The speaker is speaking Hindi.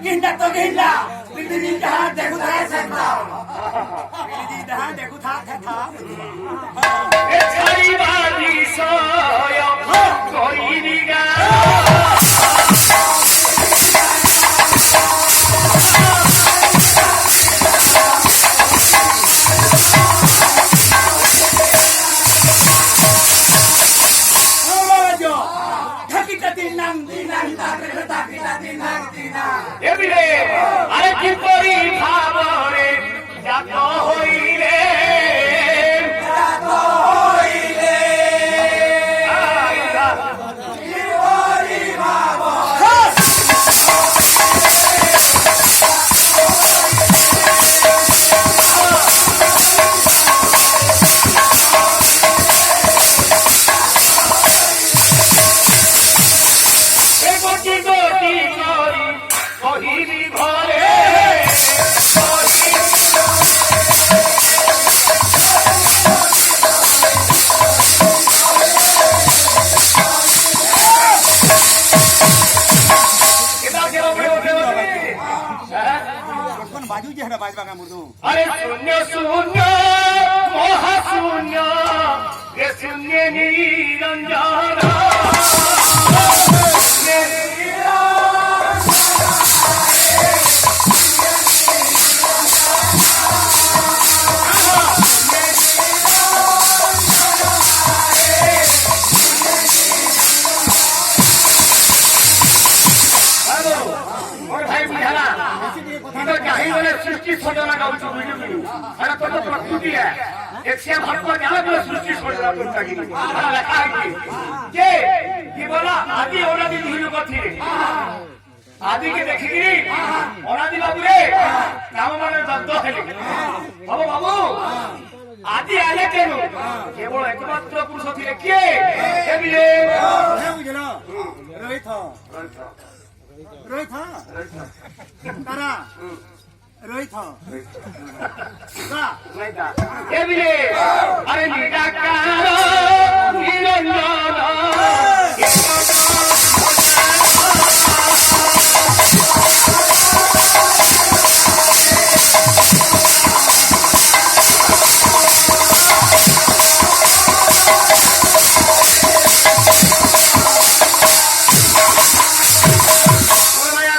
घिंडा तो घिंडा पृथ्वी जहाँ देखू था सकता पृथ्वी जहाँ देखू था ए छाई बाजी सोयो कोई निगा এবিরে আরে কি করি ভাবরে জাত হইলে अरे शून्य शून्य महाशून्य ये शून्य निरंजन सृष्टि छोड़ना का उच्च वीडियो अरे तो प्रकृति है एक से भर को जाना बोले सृष्टि छोड़ना तो चाहिए लिखा है कि ये बोला आदि औलादी वीडियो को थी आदि के देखिए औलादी बाबू रे नाम माने दत्त है बाबू बाबू आदि आले केनु केवल एकमात्र पुरुष थी के एबिले बुझलो रोहित रोहित तारा रोहित अरे निराकार निरंजन